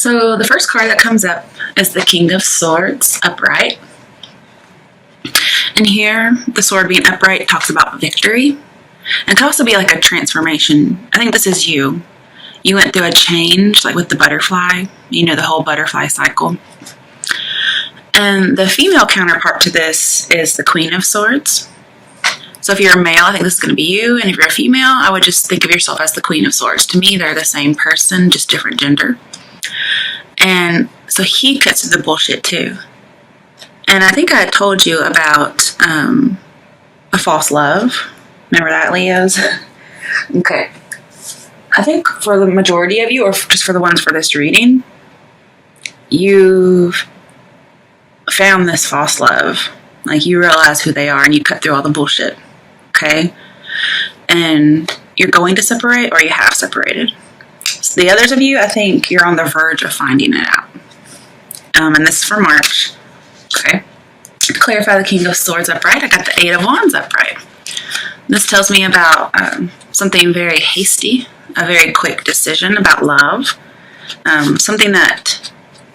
So the first card that comes up is the King of Swords, upright. And here, the sword being upright talks about victory. And it could also be like a transformation. I think this is you. You went through a change, like with the butterfly. You know, the whole butterfly cycle. And the female counterpart to this is the Queen of Swords. So if you're a male, I think this is going to be you. And if you're a female, I would just think of yourself as the Queen of Swords. To me, they're the same person, just different gender. And so he cuts through the bullshit too. And I think I told you about a false love. Remember that, Leos? Okay. I think for the majority of you, or just for the ones for this reading, you've found this false love. Like, you realize who they are and you cut through all the bullshit. Okay? And you're going to separate, or you have separated. So the others of you, I think you're on the verge of finding it out. And this is for March. Okay. To clarify the King of Swords upright, I got the Eight of Wands upright. This tells me about something very hasty, a very quick decision about love. Something that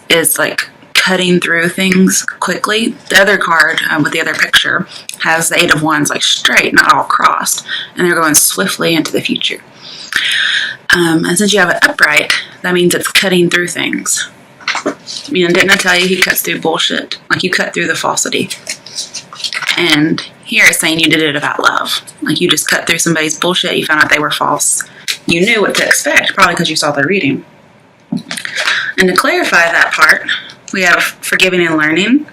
is like cutting through things quickly. The other card with the other picture has the Eight of Wands like straight, not all crossed. And they're going swiftly into the future. And since you have it upright, that means it's cutting through things. You know, didn't I tell you he cuts through bullshit? Like, you cut through the falsity. And here it's saying you did it about love. Like, you just cut through somebody's bullshit. You found out they were false. You knew what to expect, probably because you saw the reading. And to clarify that part, we have forgiving and learning.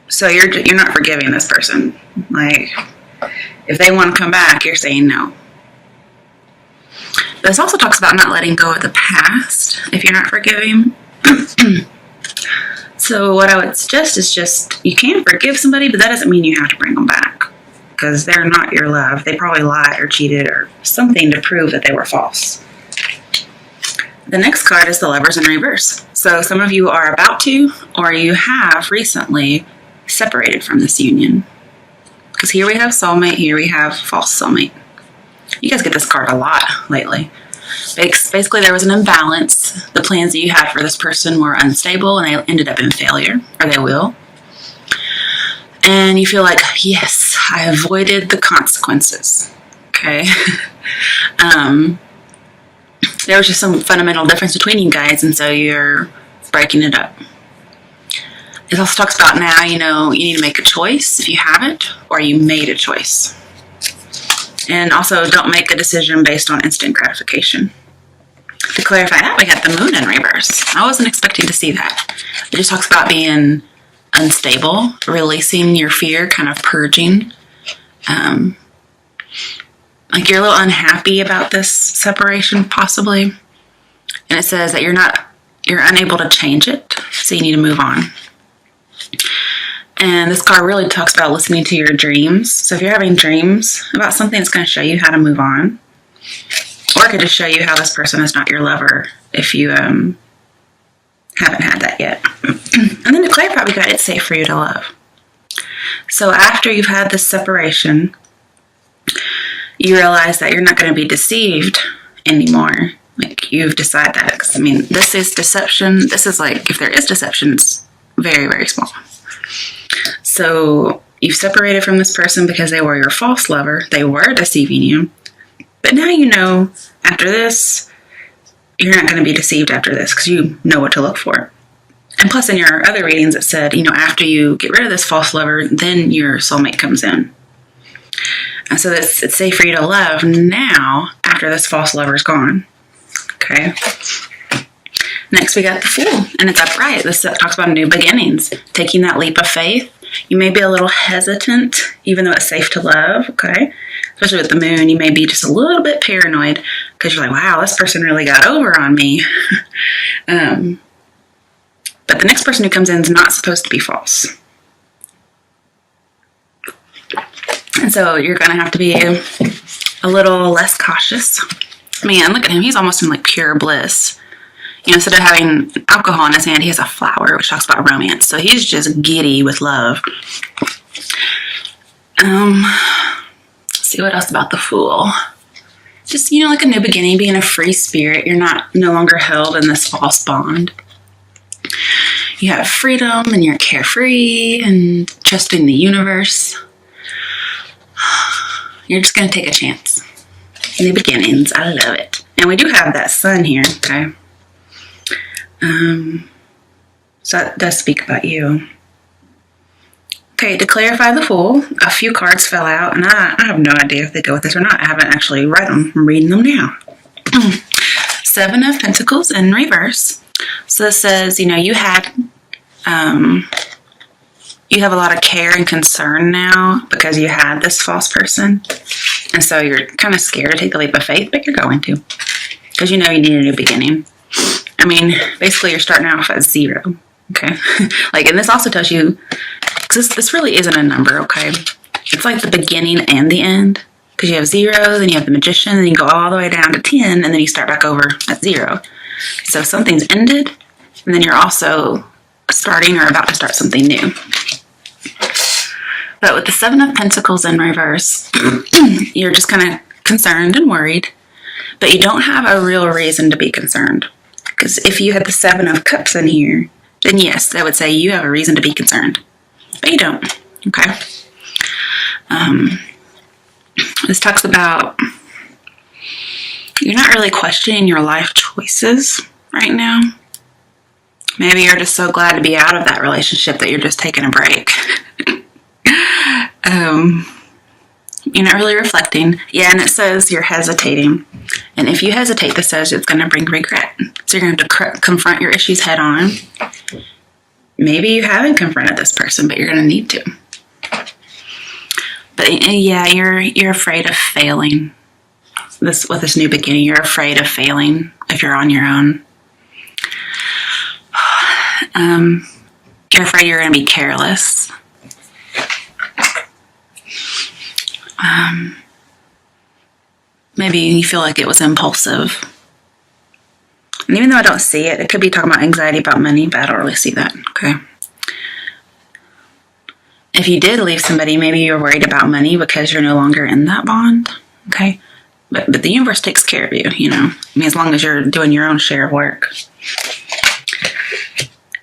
So you're not forgiving this person. Like, if they want to come back, you're saying no. This also talks about not letting go of the past if you're not forgiving. So what I would suggest is just, you can forgive somebody, but that doesn't mean you have to bring them back. Because they're not your love. They probably lied or cheated or something to prove that they were false. The next card is the Lovers in reverse. So some of you are about to, or you have recently separated from this union. Because here we have soulmate, here we have false soulmate. You guys get this card a lot lately. Basically, there was an imbalance. The plans that you had for this person were unstable and they ended up in failure, or they will. And you feel like, yes, I avoided the consequences. Okay? There was just some fundamental difference between you guys, and so you're breaking it up. It also talks about now, you know, you need to make a choice if you haven't, or you made a choice. And also, don't make a decision based on instant gratification. To clarify that, we got the Moon in reverse. I wasn't expecting to see that. It just talks about being unstable, releasing your fear, kind of purging. Like, you're a little unhappy about this separation, possibly. And it says that you're unable to change it, so you need to move on. And this card really talks about listening to your dreams. So if you're having dreams about something, it's going to show you how to move on. Or it could just show you how this person is not your lover if you haven't had that yet. And then to clarify, we got it's safe for you to love. So after you've had this separation, you realize that you're not going to be deceived anymore. Like, you've decided that. 'Cause, I mean, this is deception. This is like, if there is deception, it's very, very small. So you've separated from this person because they were your false lover. They were deceiving you. But now you know, after this, you're not going to be deceived after this because you know what to look for. And plus, in your other readings, it said, you know, after you get rid of this false lover, then your soulmate comes in. And so it's safe for you to love now after this false lover's gone. Okay. Next, we got the Fool, and it's upright. This talks about new beginnings, taking that leap of faith. You may be a little hesitant, even though it's safe to love, okay? Especially with the Moon, you may be just a little bit paranoid because you're like, wow, this person really got over on me. But the next person who comes in is not supposed to be false. And so you're going to have to be a little less cautious. Man, look at him. He's almost in like pure bliss. You know, instead of having alcohol in his hand, he has a flower, which talks about romance. So he's just giddy with love. Let's see what else about the Fool. just, like a new beginning, being a free spirit. You're no longer held in this false bond. You have freedom and you're carefree and trusting the universe. You're just going to take a chance. New beginnings. I love it. And we do have that sun here, okay? So that does speak about you. Okay, to clarify the Fool, a few cards fell out, and I have no idea if they go with this or not. I haven't actually read them. I'm reading them now. Seven of Pentacles in reverse. So this says, you had, you have a lot of care and concern now because you had this false person. And so you're kind of scared to take the leap of faith, but you're going to. Because you need a new beginning. I mean, basically you're starting off at 0. Okay? And this also tells you, because this really isn't a number, okay? It's like the beginning and the end. Because you have 0, then you have the Magician, and you go all the way down to 10, and then you start back over at 0. So something's ended, and then you're also starting or about to start something new. But with the Seven of Pentacles in reverse, you're just kind of concerned and worried, but you don't have a real reason to be concerned. Because if you had the Seven of Cups in here, then yes, I would say you have a reason to be concerned. But you don't, okay? This talks about you're not really questioning your life choices right now. Maybe you're just so glad to be out of that relationship that you're just taking a break. You're not really reflecting. Yeah, and it says you're hesitating. And if you hesitate, this says it's going to bring regret. So you're going to have to confront your issues head on. Maybe you haven't confronted this person, but you're going to need to. But yeah, you're afraid of failing. With this new beginning, you're afraid of failing if you're on your own. You're afraid you're going to be careless. Maybe you feel like it was impulsive. And even though I don't see it, it could be talking about anxiety about money, but I don't really see that, okay? If you did leave somebody, maybe you're worried about money because you're no longer in that bond, okay? But the universe takes care of you, I mean, as long as you're doing your own share of work.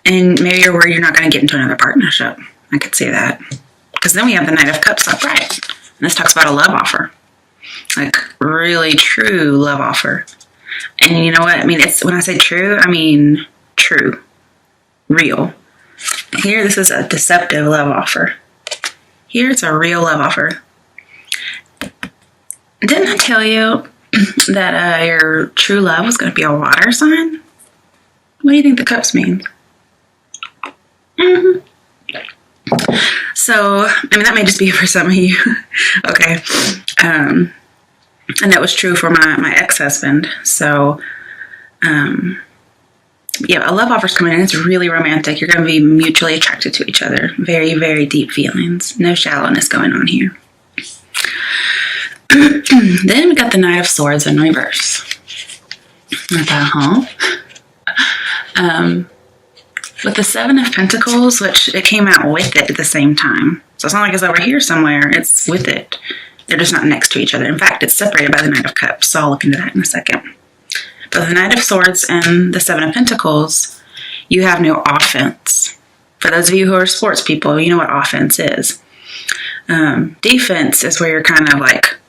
And maybe you're worried you're not going to get into another partnership. I could see that. Because then we have the Knight of Cups upright. And this talks about a love offer. Really true love offer. And you know what? I mean, when I say true, I mean true. Real. Here, this is a deceptive love offer. Here, it's a real love offer. Didn't I tell you that your true love was going to be a water sign? What do you think the cups mean? Mm-hmm. So, I mean, that may just be for some of you. Okay. And that was true for my ex-husband. So, yeah, a love offer's coming in. It's really romantic. You're going to be mutually attracted to each other. Very, very deep feelings. No shallowness going on here. Then we got the Knight of Swords in reverse. With the Seven of Pentacles, which it came out with it at the same time. So it's not like it's over here somewhere. It's with it. They're just not next to each other. In fact, it's separated by the Knight of Cups. So I'll look into that in a second. But the Knight of Swords and the Seven of Pentacles, you have no offense. For those of you who are sports people, you know what offense is. Defense is where you're kind of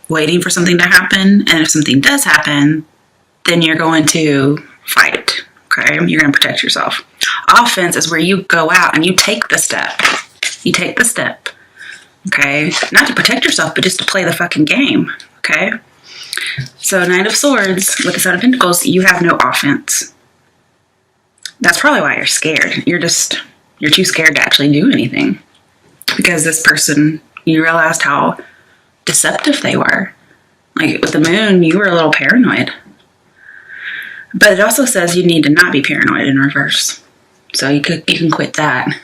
waiting for something to happen. And if something does happen, then you're going to fight. Okay? You're going to protect yourself. Offense is where you go out and you take the step. You take the step. Okay? Not to protect yourself, but just to play the fucking game. Okay? So Knight of Swords with the Seven of Pentacles, you have no offense. That's probably why you're scared. You're too scared to actually do anything. Because this person, you realized how deceptive they were. With the moon, you were a little paranoid. But it also says you need to not be paranoid in reverse. So you can quit that.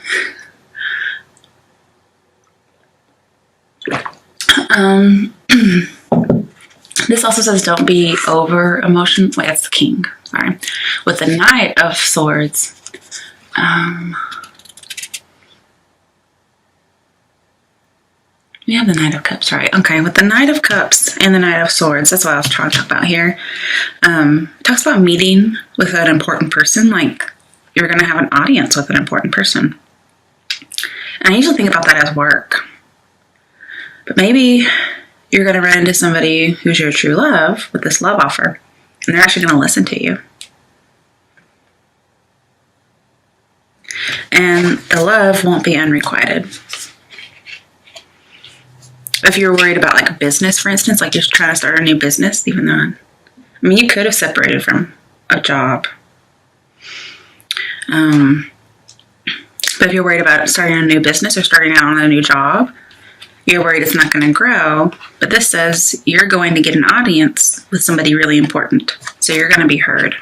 This also says don't be over emotional. Wait, that's the King. Sorry. With the Knight of Swords, We have the Knight of Cups, right? Okay, with the Knight of Cups and the Knight of Swords, that's what I was trying to talk about here. It talks about meeting with an important person, like you're going to have an audience with an important person. And I usually think about that as work. But maybe you're going to run into somebody who's your true love with this love offer, and they're actually going to listen to you. And the love won't be unrequited. If you're worried about like a business, for instance, like you're trying to start a new business, even though, I mean, you could have separated from a job. But if you're worried about starting a new business or starting out on a new job, you're worried it's not going to grow. But this says you're going to get an audience with somebody really important. So you're going to be heard.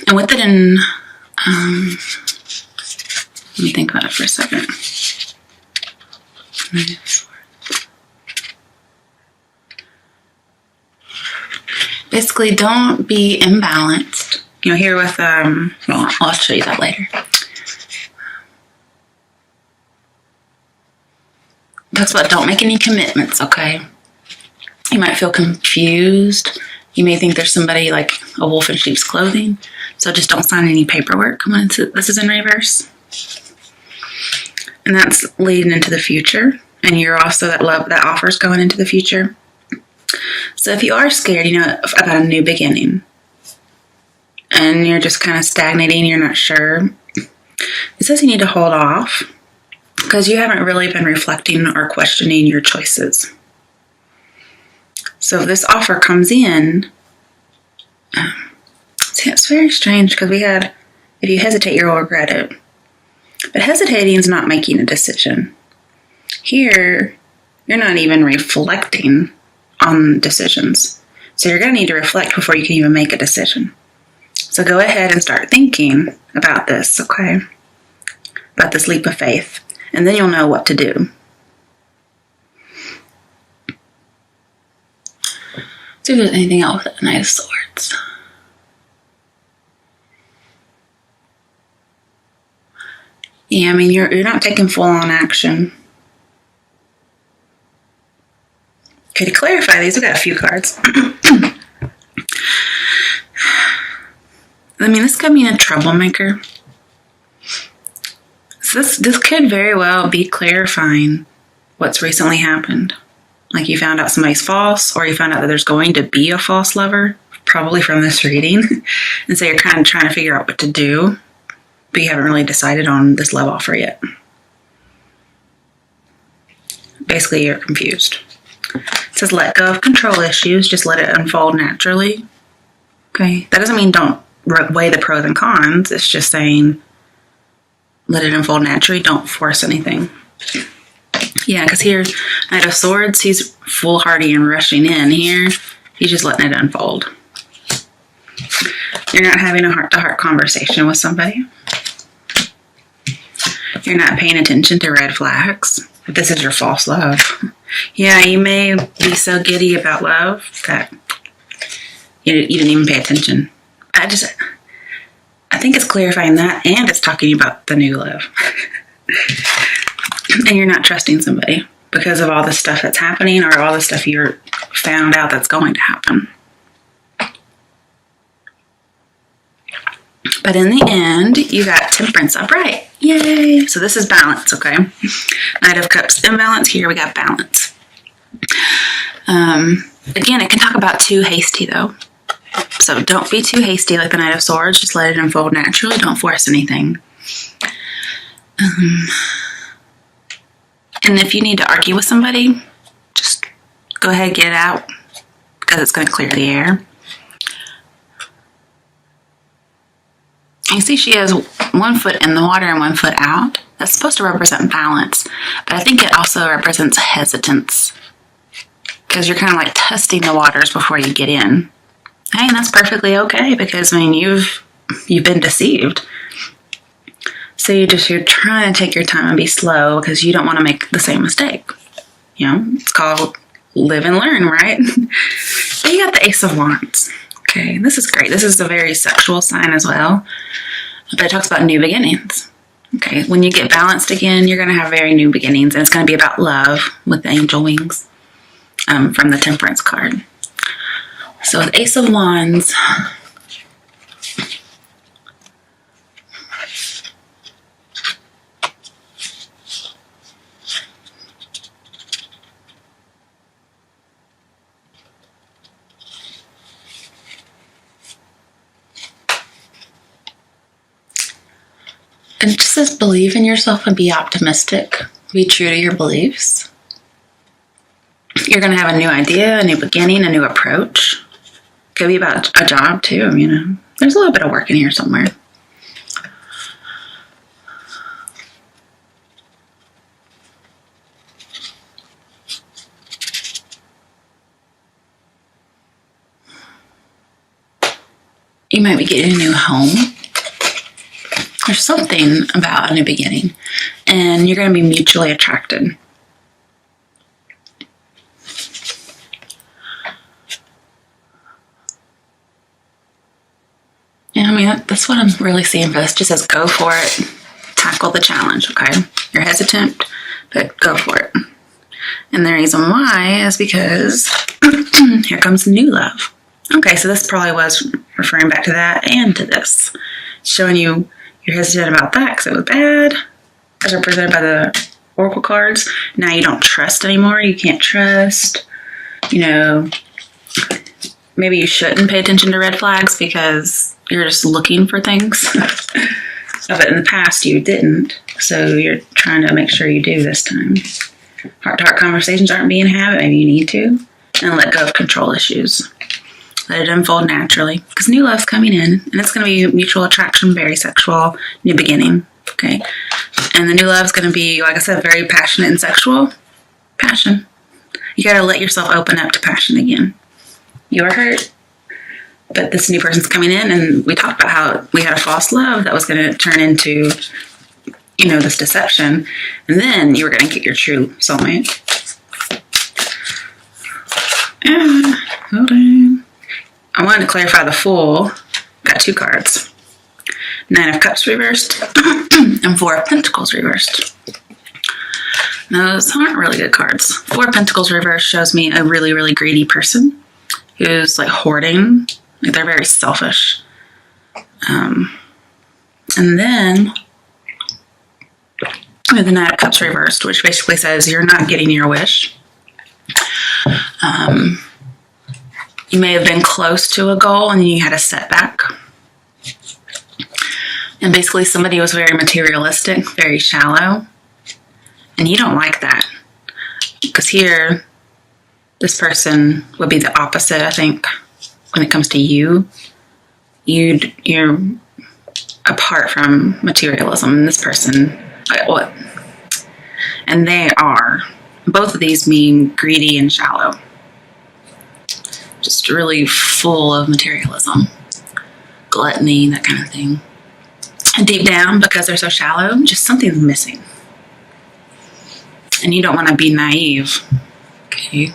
And with it in, let me think about it for a second. Basically, don't be imbalanced. You know, here with, well, I'll show you that later. It talks about don't make any commitments, okay? You might feel confused. You may think there's somebody like a wolf in sheep's clothing. So just don't sign any paperwork when this is in reverse. And that's leading into the future. And you're also that offer's going into the future. So if you are scared, you know, about a new beginning, and you're just kind of stagnating, you're not sure, it says you need to hold off because you haven't really been reflecting or questioning your choices. So if this offer comes in, see, it's very strange because we had, if you hesitate, you'll regret it. But hesitating is not making a decision. Here, you're not even reflecting on decisions. So you're going to need to reflect before you can even make a decision. So go ahead and start thinking about this, okay? About this leap of faith. And then you'll know what to do. See if there's anything else with the Knight of Swords. Yeah, I mean, you're not taking full-on action. Okay, to clarify these, I've got a few cards. I mean, this could mean a troublemaker. So this could very well be clarifying what's recently happened. Like you found out somebody's false, or you found out that there's going to be a false lover, probably from this reading. And so you're kind of trying to figure out what to do, but you haven't really decided on this love offer yet. Basically, you're confused. It says let go of control issues, just let it unfold naturally. Okay, that doesn't mean don't weigh the pros and cons. It's just saying let it unfold naturally, don't force anything. Yeah, because here, Knight of Swords, he's foolhardy and rushing in. Here, he's just letting it unfold. You're not having a heart-to-heart conversation with somebody. You're not paying attention to red flags. If this is your false love. Yeah, you may be so giddy about love that you didn't even pay attention. I think it's clarifying that, and it's talking about the new love. And you're not trusting somebody because of all the stuff that's happening or all the stuff you're found out that's going to happen. But in the end, you got Temperance upright. Yay! So this is balance, okay? Knight of Cups imbalance. Here we got balance. Again, it can talk about too hasty, though. So don't be too hasty like the Knight of Swords. Just let it unfold naturally. Don't force anything. And if you need to argue with somebody, just go ahead and get it out because it's going to clear the air. You see she has 1 foot in the water and 1 foot out. That's supposed to represent balance, but I think it also represents hesitance because you're kind of like testing the waters before you get in. Hey, and that's perfectly okay because, I mean, you've been deceived. So you're trying to take your time and be slow because you don't want to make the same mistake. You know, it's called live and learn, right? But you got the Ace of Wands. Okay, this is great. This is a very sexual sign as well. But it talks about new beginnings. Okay, when you get balanced again, you're going to have very new beginnings, and it's going to be about love with the angel wings from the Temperance card. So with Ace of Wands, it just says believe in yourself and be optimistic. Be true to your beliefs. You're going to have a new idea, a new beginning, a new approach. Could be about a job too, you know. There's a little bit of work in here somewhere. You might be getting a new home. There's something about a new beginning, and you're going to be mutually attracted. Yeah, I mean, that's what I'm really seeing for this. It just says go for it. Tackle the challenge, okay? You're hesitant, but go for it. And the reason why is because here comes new love. Okay, so this probably was referring back to that and to this. Showing you you're hesitant about that because it was bad, as represented by the Oracle cards. Now you don't trust anymore. You can't trust. You know, maybe you shouldn't pay attention to red flags because you're just looking for things. But in the past you didn't. So you're trying to make sure you do this time. Heart-to-heart conversations aren't being had. Maybe you need to. And let go of control issues. Let it unfold naturally. Because new love's coming in. And it's going to be mutual attraction, very sexual, new beginning. Okay? And the new love's going to be, like I said, very passionate and sexual. Passion. You got to let yourself open up to passion again. You were hurt. But this new person's coming in. And we talked about how we had a false love that was going to turn into, you know, this deception. And then you were going to get your true soulmate. Hold on. I wanted to clarify the Fool. Got two cards. 9 of Cups reversed and 4 of Pentacles reversed. Now, those aren't really good cards. 4 of Pentacles reversed shows me a really, really greedy person who's like hoarding. Like they're very selfish. And then we have the 9 of Cups reversed, which basically says you're not getting your wish. You may have been close to a goal and then you had a setback. And basically somebody was very materialistic, very shallow. And you don't like that. Because here, this person would be the opposite, I think, when it comes to you. You're apart from materialism. And this person, what? And they are. Both of these mean greedy and shallow. Just really full of materialism, gluttony, that kind of thing. And deep down, because they're so shallow, just something's missing. And you don't want to be naive. Okay.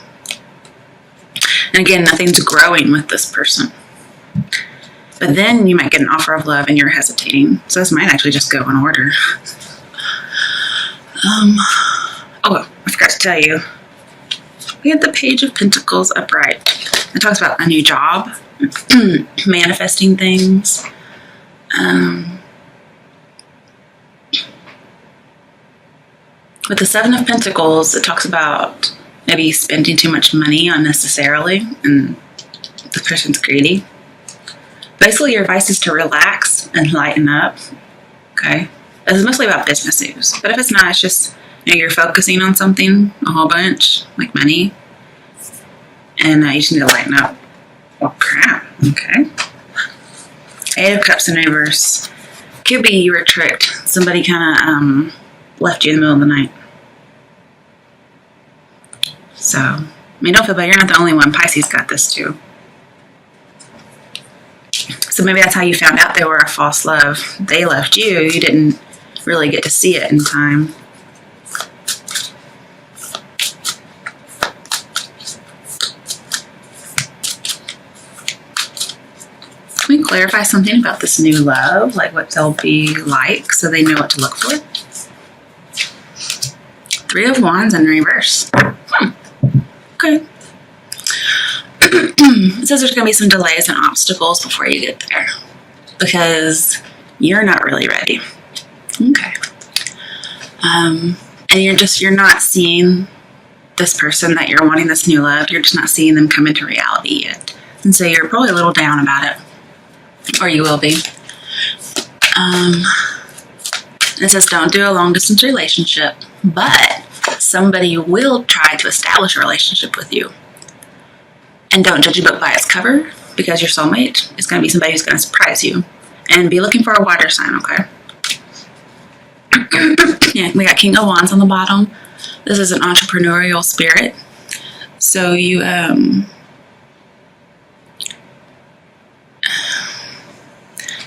And again, nothing's growing with this person. But then you might get an offer of love and you're hesitating. So this might actually just go in order. I forgot to tell you. We had the Page of Pentacles upright. It talks about a new job, manifesting things. With the 7 of Pentacles, it talks about maybe spending too much money unnecessarily, and the person's greedy. Basically, your advice is to relax and lighten up. Okay? It's mostly about business moves. But if it's not, it's just, you know, you're focusing on something a whole bunch, like money. And you just need to lighten up. Oh, crap. Okay. 8 of Cups in reverse. Could be you were tricked. Somebody kind of left you in the middle of the night. So, I mean, don't feel bad. You're not the only one. Pisces got this too. So maybe that's how you found out they were a false love. They left you. You didn't really get to see it in time. clarify something about this new love, like what they'll be like, so they know what to look for. Three of Wands in reverse. Okay. It says there's going to be some delays and obstacles before you get there because you're not really ready. Okay. And you're not seeing this person that you're wanting, this new love. You're just not seeing them come into reality yet. And so you're probably a little down about it. Or you will be. It says don't do a long distance relationship, but somebody will try to establish a relationship with you. And don't judge a book by its cover, because your soulmate is going to be somebody who's going to surprise you. And be looking for a water sign, okay? Yeah, we got King of Wands on the bottom. This is an entrepreneurial spirit. So you,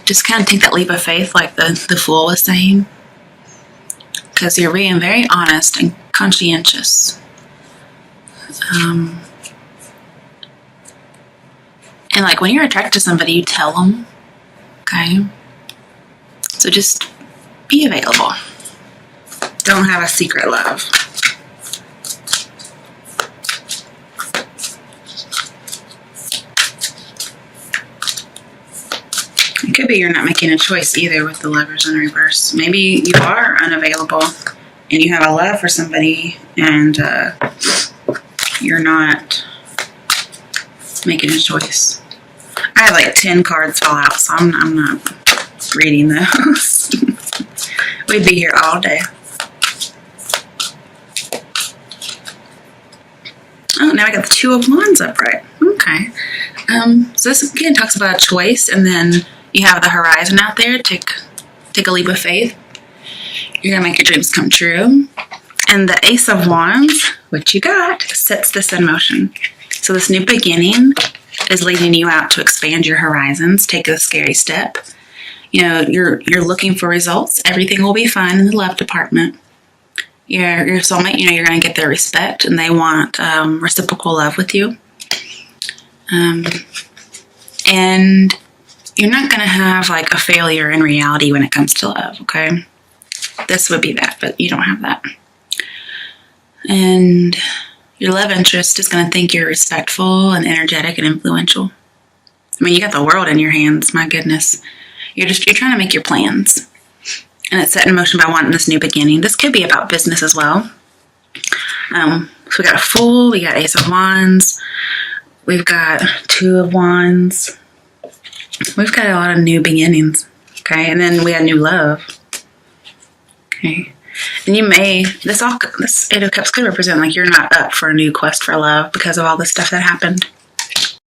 just kind of take that leap of faith like the Fool was saying. Because you're being very honest and conscientious. And like when you're attracted to somebody, you tell them. Okay? So just be available. Don't have a secret love. It could be you're not making a choice either with the Lovers in reverse. Maybe you are unavailable and you have a love for somebody and you're not making a choice. I have like 10 cards fall out, so I'm not reading those. We'd be here all day. Oh, now I got the Two of Wands upright. Okay. So this again talks about a choice, and then you have the horizon out there. Take a leap of faith. You're going to make your dreams come true. And the Ace of Wands, which you got, sets this in motion. So this new beginning is leading you out to expand your horizons. Take a scary step. You know, you're looking for results. Everything will be fine in the love department. Your soulmate, you know, you're going to get their respect, and they want reciprocal love with you. And you're not going to have like a failure in reality when it comes to love, okay? This would be that, but you don't have that. And your love interest is going to think you're respectful and energetic and influential. I mean, you got the world in your hands, my goodness. You're trying to make your plans. And it's set in motion by wanting this new beginning. This could be about business as well. So we got a Fool, we got Ace of Wands, we've got Two of Wands. We've got a lot of new beginnings, okay? And then we got new love, okay? And you may, this Eight of Cups could represent like you're not up for a new quest for love because of all the stuff that happened.